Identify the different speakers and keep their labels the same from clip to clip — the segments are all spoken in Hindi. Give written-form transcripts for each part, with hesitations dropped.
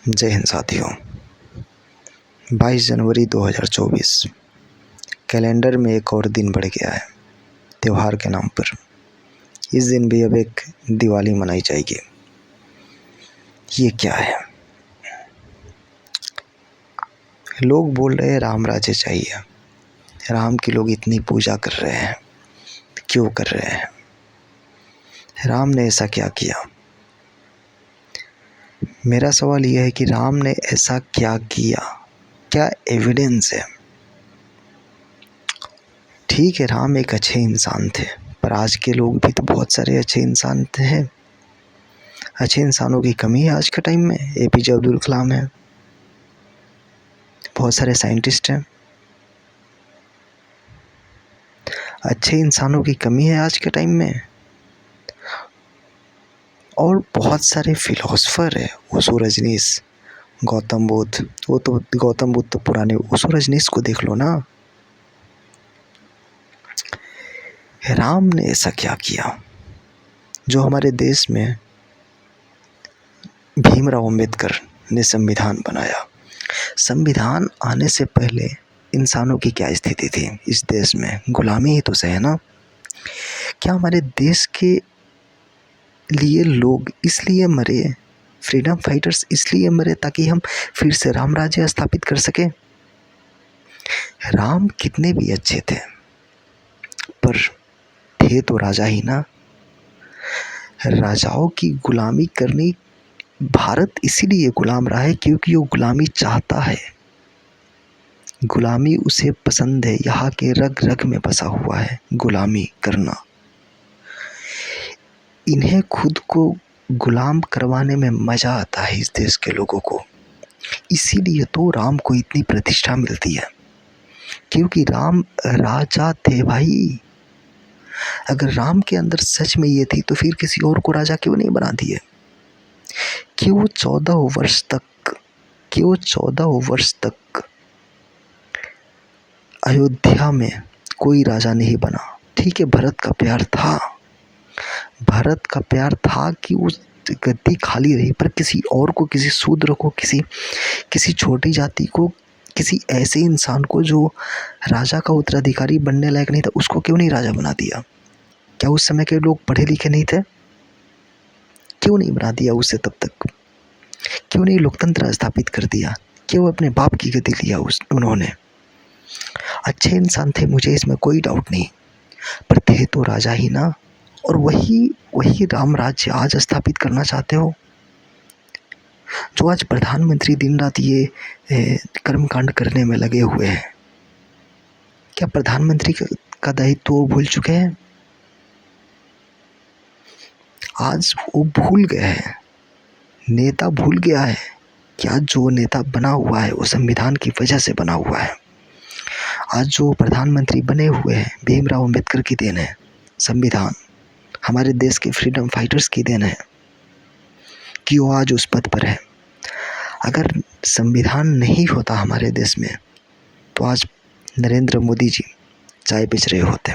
Speaker 1: जय हिंद साथियों। 22 जनवरी 2024 कैलेंडर में एक और दिन बढ़ गया है त्यौहार के नाम पर। इस दिन भी अब एक दिवाली मनाई जाएगी। ये क्या है? लोग बोल रहे हैं राम राज्य चाहिए, राम की लोग इतनी पूजा कर रहे हैं, क्यों कर रहे हैं? राम ने ऐसा क्या किया? मेरा सवाल यह है कि राम ने ऐसा क्या किया, क्या एविडेंस है? ठीक है, राम एक अच्छे इंसान थे, पर आज के लोग भी तो बहुत सारे अच्छे इंसान हैं। अच्छे इंसानों की कमी है आज के टाइम में। एपीजे अब्दुल कलाम है, बहुत सारे साइंटिस्ट हैं। अच्छे इंसानों की कमी है आज के टाइम में। और बहुत सारे फिलोसफर है, ओशो रजनीश, गौतम बुद्ध। गौतम बुद्ध तो पुराने, ओशो रजनीश को देख लो ना। राम ने ऐसा क्या किया जो हमारे देश में भीमराव अंबेडकर ने संविधान बनाया? संविधान आने से पहले इंसानों की क्या स्थिति थी इस देश में? गुलामी ही तो सही है ना। क्या हमारे देश के लिए लोग इसलिए मरे, फ्रीडम फाइटर्स इसलिए मरे ताकि हम फिर से राम राज्य स्थापित कर सके? राम कितने भी अच्छे थे, पर थे तो राजा ही ना। राजाओं की गुलामी करनी, भारत इसीलिए गुलाम रहा है क्योंकि वो गुलामी चाहता है। गुलामी उसे पसंद है, यहाँ के रग रग में बसा हुआ है गुलामी करना। इन्हें खुद को गुलाम करवाने में मजा आता है इस देश के लोगों को। इसीलिए तो राम को इतनी प्रतिष्ठा मिलती है, क्योंकि राम राजा थे भाई। अगर राम के अंदर सच में ये थी तो फिर किसी और को राजा क्यों नहीं बना दिए? क्यों 14 वर्ष तक अयोध्या में कोई राजा नहीं बना? ठीक है, भरत का प्यार था कि उस गद्दी खाली रही, पर किसी और को, किसी शूद्र को, किसी छोटी जाति को, किसी ऐसे इंसान को जो राजा का उत्तराधिकारी बनने लायक नहीं था, उसको क्यों नहीं राजा बना दिया? क्या उस समय के लोग पढ़े लिखे नहीं थे? क्यों नहीं बना दिया उसे तब तक? क्यों नहीं लोकतंत्र स्थापित कर दिया? क्यों अपने बाप की गद्दी लिया उन्होंने? अच्छे इंसान थे, मुझे इसमें कोई डाउट नहीं, पर थे तो राजा ही ना। और वही राम राज्य आज स्थापित करना चाहते हो, जो आज प्रधानमंत्री दिन रात ये कर्मकांड करने में लगे हुए हैं। क्या प्रधानमंत्री का दायित्व वो भूल चुके हैं? आज वो भूल गए हैं, नेता भूल गया है कि आज जो नेता बना हुआ है वो संविधान की वजह से बना हुआ है। आज जो प्रधानमंत्री बने हुए हैं भीमराव अंबेडकर की देन है। संविधान हमारे देश के फ्रीडम फाइटर्स की देन है कि वो आज उस पद पर है। अगर संविधान नहीं होता हमारे देश में तो आज नरेंद्र मोदी जी चाय बेच रहे होते।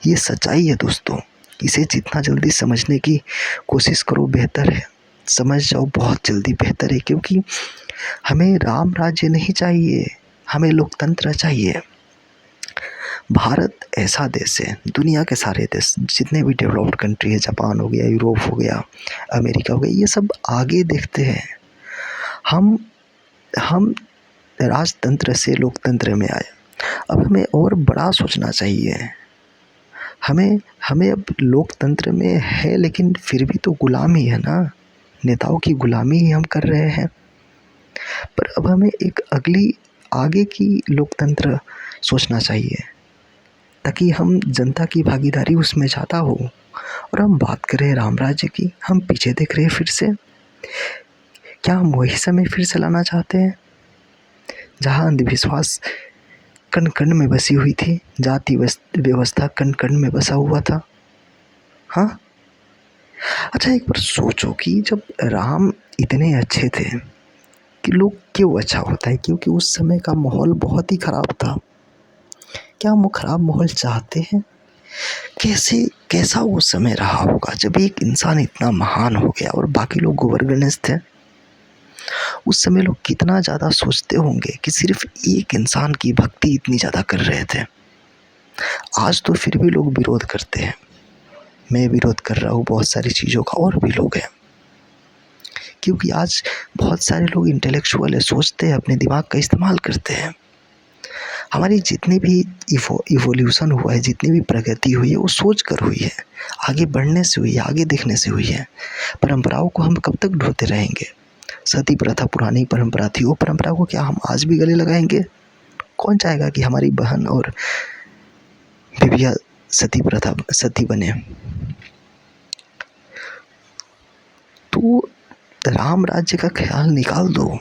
Speaker 1: ये सच्चाई है दोस्तों, इसे जितना जल्दी समझने की कोशिश करो बेहतर है। समझ जाओ बहुत जल्दी बेहतर है, क्योंकि हमें राम राज्य नहीं चाहिए, हमें लोकतंत्र चाहिए। भारत ऐसा देश है, दुनिया के सारे देश जितने भी डेवलप्ड कंट्री है, जापान हो गया, यूरोप हो गया, अमेरिका हो गया, ये सब आगे देखते हैं। हम राजतंत्र से लोकतंत्र में आए। अब हमें और बड़ा सोचना चाहिए। हमें अब लोकतंत्र में है, लेकिन फिर भी तो गुलामी है ना। नेताओं की गुलामी ही हम कर रहे हैं। पर अब हमें एक आगे की लोकतंत्र सोचना चाहिए, ताकि हम जनता की भागीदारी उसमें ज़्यादा हो। और हम बात करें राम राज्य की, हम पीछे देख रहे हैं फिर से। क्या हम वही समय फिर से लाना चाहते हैं जहाँ अंधविश्वास कण कण में बसी हुई थी, जाति व्यवस्था कण कण में बसा हुआ था? हाँ, अच्छा एक बार सोचो कि जब राम इतने अच्छे थे कि लोग क्यों अच्छा होता है? क्योंकि उस समय का माहौल बहुत ही ख़राब था। क्या हम वो ख़राब माहौल चाहते हैं? कैसा वो समय रहा होगा जब एक इंसान इतना महान हो गया और बाकी लोग गोबर गणेश थे? उस समय लोग कितना ज़्यादा सोचते होंगे कि सिर्फ एक इंसान की भक्ति इतनी ज़्यादा कर रहे थे। आज तो फिर भी लोग विरोध करते हैं। मैं विरोध कर रहा हूँ बहुत सारी चीज़ों का, और भी लोग हैं, क्योंकि आज बहुत सारे लोग इंटेलेक्चुअल है, सोचते हैं, अपने दिमाग का इस्तेमाल करते हैं। हमारी जितनी भी इवोल्यूशन हुआ है, जितनी भी प्रगति हुई है, वो सोच कर हुई है, आगे बढ़ने से हुई है, आगे देखने से हुई है। परंपराओं को हम कब तक ढोते रहेंगे? सती प्रथा पुरानी परंपरा थी, वो परंपरा को क्या हम आज भी गले लगाएंगे? कौन चाहेगा कि हमारी बहन और बेबिया सती बने? तो राम राज्य का ख्याल निकाल दो,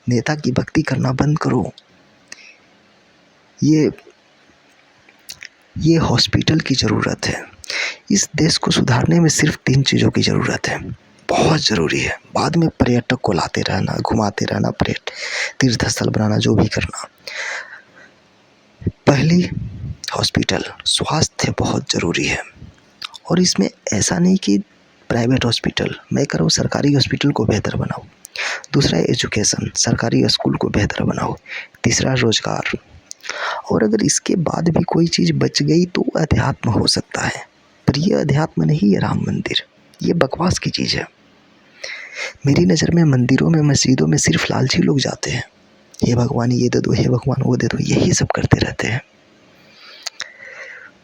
Speaker 1: नेता की भक्ति करना बंद करो। ये हॉस्पिटल की ज़रूरत है। इस देश को सुधारने में सिर्फ 3 चीज़ों की ज़रूरत है, बहुत ज़रूरी है। बाद में पर्यटक को लाते रहना, घुमाते रहना, तीर्थ स्थल बनाना, जो भी करना। पहली, हॉस्पिटल, स्वास्थ्य बहुत ज़रूरी है। और इसमें ऐसा नहीं कि प्राइवेट हॉस्पिटल, मैं कह रहा हूँ सरकारी हॉस्पिटल को बेहतर बनाओ। दूसरा, एजुकेशन, सरकारी स्कूल को बेहतर बनाओ। तीसरा, रोजगार। और अगर इसके बाद भी कोई चीज़ बच गई तो अध्यात्म हो सकता है, पर ये अध्यात्म नहीं है राम मंदिर, ये बकवास की चीज़ है। मेरी नज़र में मंदिरों में, मस्जिदों में सिर्फ लालची लोग जाते हैं। हे भगवान ये दे दो, हे भगवान वो दे दो, यही सब करते रहते हैं।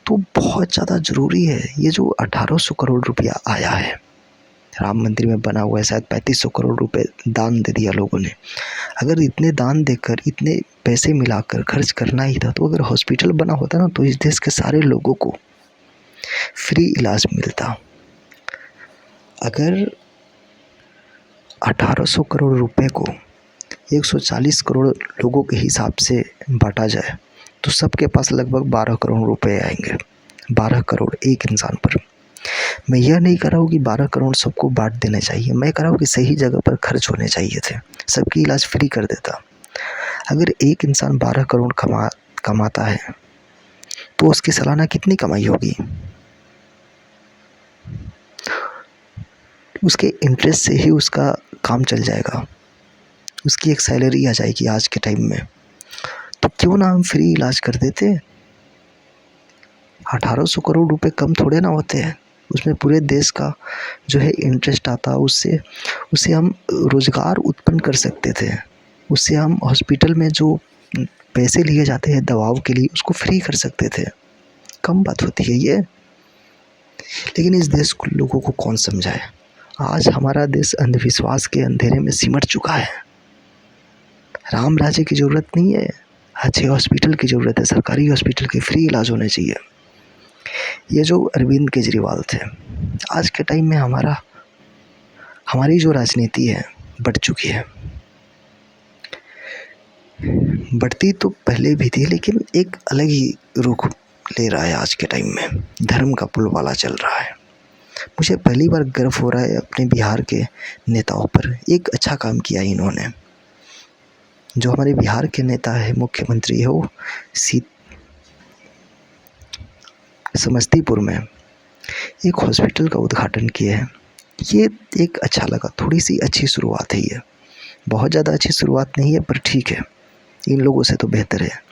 Speaker 1: तो बहुत ज़्यादा ज़रूरी है ये जो 1800 करोड़ रुपया आया है, राम मंदिर में बना हुआ है, शायद 3500 करोड़ रुपए दान दे दिया लोगों ने। अगर इतने दान देकर, इतने पैसे मिलाकर खर्च करना ही था, तो अगर हॉस्पिटल बना होता ना, तो इस देश के सारे लोगों को फ्री इलाज मिलता। अगर 1800 करोड़ रुपए को 140 करोड़ लोगों के हिसाब से बांटा जाए, तो सबके पास लगभग 12 करोड़ रुपए आएंगे। 12 करोड़ एक इंसान पर। मैं यह नहीं कर रहा हूँ कि 12 करोड़ सबको बांट देने चाहिए, मैं कह रहा हूँ कि सही जगह पर खर्च होने चाहिए थे, सबकी इलाज फ्री कर देता। अगर एक इंसान 12 करोड़ कमाता है, तो उसकी सालाना कितनी कमाई होगी? उसके इंटरेस्ट से ही उसका काम चल जाएगा, उसकी एक सैलरी आ जाएगी आज के टाइम में। तो क्यों ना हम फ्री इलाज कर देते? 1800 करोड़ रुपए कम थोड़े ना होते हैं, उसमें पूरे देश का जो है इंटरेस्ट आता, उससे हम रोज़गार उत्पन्न कर सकते थे, उससे हम हॉस्पिटल में जो पैसे लिए जाते हैं दवाओं के लिए, उसको फ्री कर सकते थे। कम बात होती है ये, लेकिन इस देश को, लोगों को कौन समझाए? आज हमारा देश अंधविश्वास के अंधेरे में सिमट चुका है। राम राज्य की ज़रूरत नहीं है, अच्छे हॉस्पिटल की ज़रूरत है, सरकारी हॉस्पिटल के फ्री इलाज होने चाहिए। ये जो अरविंद केजरीवाल थे, आज के टाइम में हमारी जो राजनीति है बढ़ चुकी है। बढ़ती तो पहले भी थी, लेकिन एक अलग ही रुख ले रहा है आज के टाइम में, धर्म का पुलवाला चल रहा है। मुझे पहली बार गर्व हो रहा है अपने बिहार के नेताओं पर। एक अच्छा काम किया इन्होंने। जो हमारे बिहार के नेता है, मुख्यमंत्री है, वो समस्तीपुर में एक हॉस्पिटल का उद्घाटन किए हैं। ये एक अच्छा लगा, थोड़ी सी अच्छी शुरुआत है ये। बहुत ज़्यादा अच्छी शुरुआत नहीं है, पर ठीक है, इन लोगों से तो बेहतर है।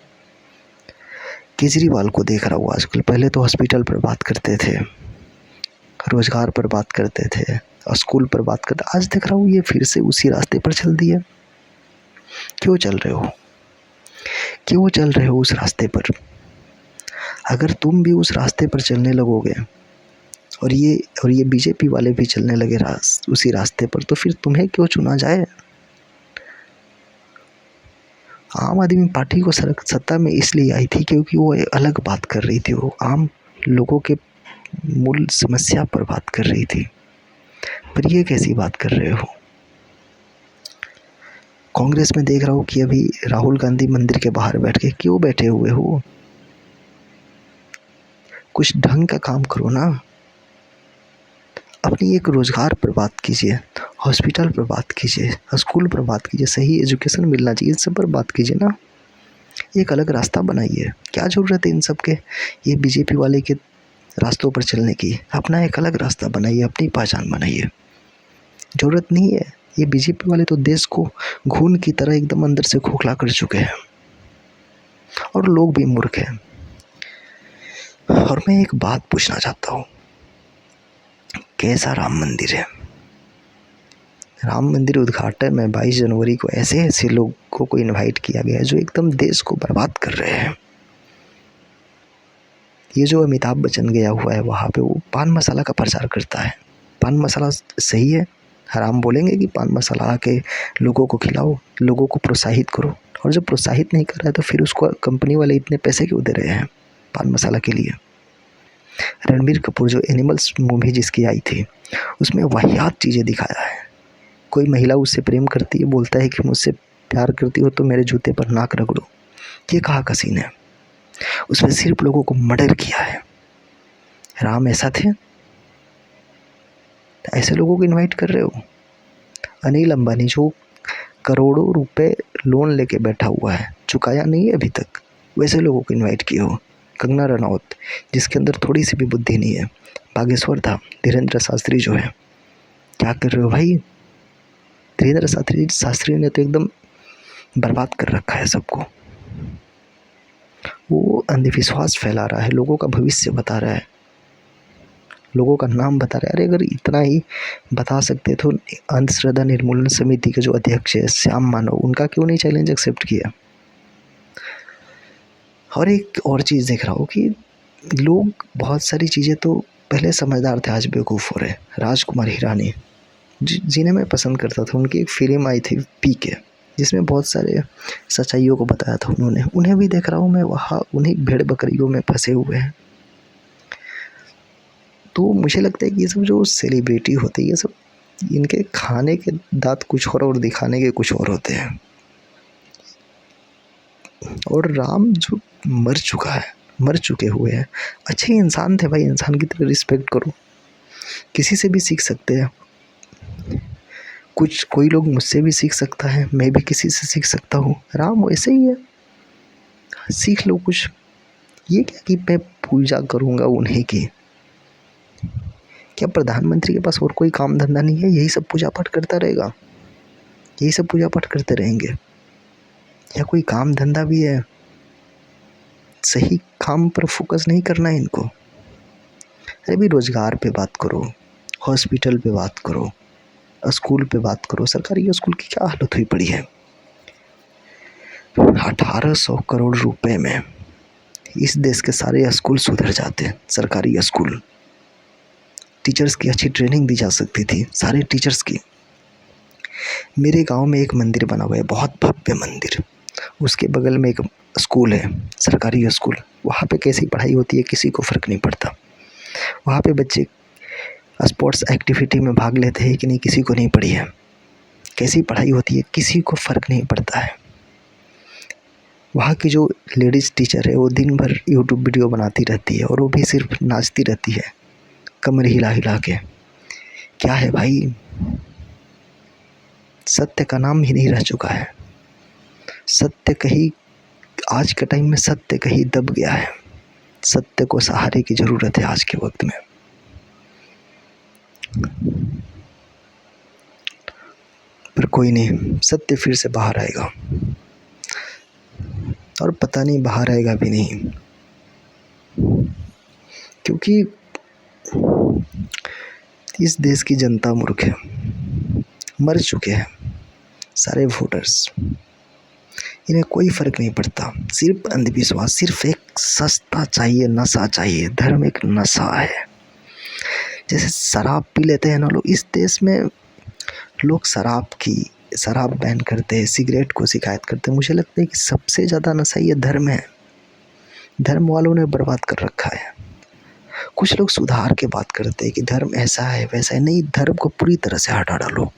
Speaker 1: केजरीवाल को देख रहा हूँ आजकल, पहले तो हॉस्पिटल पर बात करते थे, रोजगार पर बात करते थे, स्कूल पर बात करते, आज देख रहा हूँ ये फिर से उसी रास्ते पर चल दिए। क्यों चल रहे हो? क्यों चल रहे हो उस रास्ते पर? अगर तुम भी उस रास्ते पर चलने लगोगे और ये बीजेपी वाले भी चलने लगे उसी रास्ते पर, तो फिर तुम्हें क्यों चुना जाए? आम आदमी पार्टी को सत्ता में इसलिए आई थी क्योंकि वो एक अलग बात कर रही थी, वो आम लोगों के मूल समस्या पर बात कर रही थी। पर ये कैसी बात कर रहे हो? कांग्रेस में देख रहा हूँ कि अभी राहुल गांधी मंदिर के बाहर बैठ के क्यों बैठे हुए हो? कुछ ढंग का काम करो ना। अपनी एक रोजगार पर बात कीजिए, हॉस्पिटल पर बात कीजिए, स्कूल पर बात कीजिए, सही एजुकेशन मिलना चाहिए, इन सब पर बात कीजिए ना। एक अलग रास्ता बनाइए। क्या ज़रूरत है इन सब के, ये बीजेपी वाले के रास्तों पर चलने की? अपना एक अलग रास्ता बनाइए, अपनी पहचान बनाइए। ज़रूरत नहीं है ये बीजेपी वाले तो देश को खून की तरह एकदम अंदर से खोखला कर चुके हैं और लोग भी मूर्ख हैं। और मैं एक बात पूछना चाहता हूँ, कैसा राम मंदिर है? राम मंदिर उद्घाटन में 22 जनवरी को ऐसे ऐसे लोगों को इनवाइट किया गया है जो एकदम देश को बर्बाद कर रहे हैं। ये जो अमिताभ बच्चन गया हुआ है वहाँ पे, वो पान मसाला का प्रचार करता है। पान मसाला सही है? हराम बोलेंगे कि पान मसाला आके लोगों को खिलाओ, लोगों को प्रोत्साहित करो। और जब प्रोत्साहित नहीं कर रहा है तो फिर उसको कंपनी वाले इतने पैसे क्यों दे रहे हैं पान मसाला के लिए? रणबीर कपूर जो एनिमल्स मूवी जिसकी आई थी, उसमें वाहियात चीज़ें दिखाया है। कोई महिला उससे प्रेम करती है, बोलता है कि मुझसे प्यार करती हो तो मेरे जूते पर नाक रगड़ो। ये कहाँ का सीन है? उसमें सिर्फ लोगों को मर्डर किया है। राम ऐसा थे? ऐसे लोगों को इनवाइट कर रहे हो? अनिल अंबानी जो करोड़ों रुपए लोन लेके बैठा हुआ है, चुकाया नहीं है अभी तक, वैसे लोगों को इनवाइट किए हो। कंगना रनौत जिसके अंदर थोड़ी सी भी बुद्धि नहीं है, बागेश्वर धाम धीरेन्द्र शास्त्री जो है, क्या कर रहे हो भाई? धीरेन्द्र शास्त्री ने तो एकदम बर्बाद कर रखा है सबको। वो अंधविश्वास फैला रहा है, लोगों का भविष्य बता रहा है, लोगों का नाम बता रहा है। अरे अगर इतना ही बता सकते तो अंधश्रद्धा निर्मूलन समिति के जो अध्यक्ष है श्याम मानव, उनका क्यों नहीं चैलेंज एक्सेप्ट किया? और एक और चीज़ देख रहा हूँ कि लोग बहुत सारी चीज़ें तो पहले समझदार थे, आज बेवकूफ़ हो रहे। राजकुमार हिरानी जिन्हें मैं पसंद करता था, उनकी एक फिल्म आई थी पीके, जिसमें बहुत सारे सच्चाइयों को बताया था उन्होंने। उन्हें भी देख रहा हूँ मैं, वहाँ उन्हीं भेड़ बकरियों में फंसे हुए हैं। तो मुझे लगता है कि ये सब जो सेलिब्रिटी होते हैं, ये सब इनके खाने के दांत कुछ और दिखाने के कुछ और होते हैं। और राम जो मर चुका है, मर चुके हुए हैं, अच्छे इंसान थे भाई, इंसान की तरह रिस्पेक्ट करो। किसी से भी सीख सकते हैं, कोई लोग मुझसे भी सीख सकता है, मैं भी किसी से सीख सकता हूँ। राम वैसे ही है, सीख लो कुछ। ये क्या कि मैं पूजा करूँगा उन्हीं की? क्या प्रधानमंत्री के पास और कोई काम धंधा नहीं है? यही सब पूजा पाठ करता रहेगा? यही सब पूजा पाठ करते रहेंगे? या कोई काम धंधा भी है? सही काम पर फोकस नहीं करना है इनको। अरे भी रोजगार पे बात करो, हॉस्पिटल पे बात करो, स्कूल पे बात करो। सरकारी स्कूल की क्या हालत हुई पड़ी है? 1800 करोड़ रुपए में इस देश के सारे स्कूल सुधर जाते। सरकारी स्कूल, टीचर्स की अच्छी ट्रेनिंग दी जा सकती थी, सारे टीचर्स की। मेरे गांव में एक मंदिर बना हुआ है, बहुत भव्य मंदिर, उसके बगल में एक स्कूल है, सरकारी स्कूल। वहाँ पे कैसी पढ़ाई होती है किसी को फ़र्क नहीं पड़ता। वहाँ पे बच्चे स्पोर्ट्स एक्टिविटी में भाग लेते हैं कि नहीं, किसी को नहीं पड़ी है। कैसी पढ़ाई होती है किसी को फ़र्क नहीं पड़ता है। वहाँ की जो लेडीज़ टीचर है वो दिन भर यूट्यूब वीडियो बनाती रहती है, और वो भी सिर्फ नाचती रहती है कमर हिला हिला के। क्या है भाई? सत्य का नाम ही नहीं रह चुका है। सत्य कहीं आज के टाइम में सत्य कहीं दब गया है। सत्य को सहारे की ज़रूरत है आज के वक्त में। पर कोई नहीं, सत्य फिर से बाहर आएगा, और पता नहीं बाहर आएगा भी नहीं, क्योंकि इस देश की जनता मूर्ख है, मर चुके हैं सारे वोटर्स। इन्हें कोई फ़र्क नहीं पड़ता, सिर्फ अंधविश्वास, सिर्फ एक सस्ता चाहिए, नशा चाहिए। धर्म एक नशा है। जैसे शराब पी लेते हैं ना लोग, इस देश में लोग शराब बैन करते हैं, सिगरेट को शिकायत करते हैं। मुझे लगता है कि सबसे ज़्यादा नशा ये धर्म है। धर्म वालों ने बर्बाद कर रखा है। कुछ लोग सुधार के बात करते हैं कि धर्म ऐसा है वैसा है। नहीं, धर्म को पूरी तरह से हटा डालो।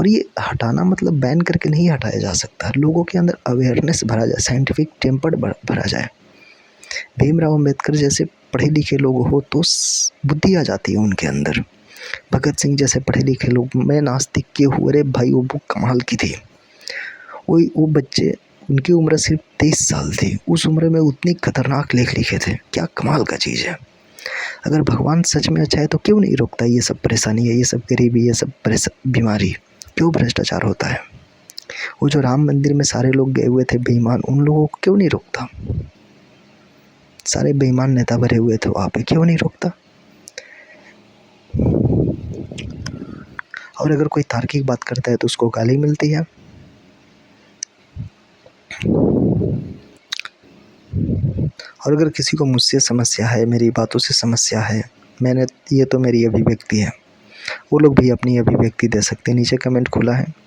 Speaker 1: और ये हटाना मतलब बैन करके नहीं हटाया जा सकता। लोगों के अंदर अवेयरनेस भरा जाए, साइंटिफिक टेम्पर भरा जाए। भीमराव अंबेडकर जैसे पढ़े लिखे लोग हो तो बुद्धि आ जाती है उनके अंदर। भगत सिंह जैसे पढ़े लिखे लोग, मैं नास्तिक के हुए, अरे भाई वो बुक कमाल की थी। वो बच्चे, उनकी उम्र सिर्फ 23 साल थी, उस उम्र में उतनी खतरनाक लेख लिखे थे। क्या कमाल का चीज़ है। अगर भगवान सच में अच्छा है तो क्यों नहीं रोकता ये सब परेशानी है, ये सब गरीबी, ये सब बीमारी? क्यों क्यों भ्रष्टाचार होता है? वो जो राम मंदिर में सारे लोग गए हुए थे बेईमान, उन लोगों को क्यों नहीं रोकता? सारे बेईमान नेता भरे हुए थे वहाँ पे, क्यों नहीं रोकता? और अगर कोई तार्किक बात करता है तो उसको गाली मिलती है। और अगर किसी को मुझसे समस्या है, मेरी बातों से समस्या है, ये तो मेरी अभिव्यक्ति है, वो लोग भी अपनी अभिव्यक्ति दे सकते हैं। नीचे कमेंट खुला है।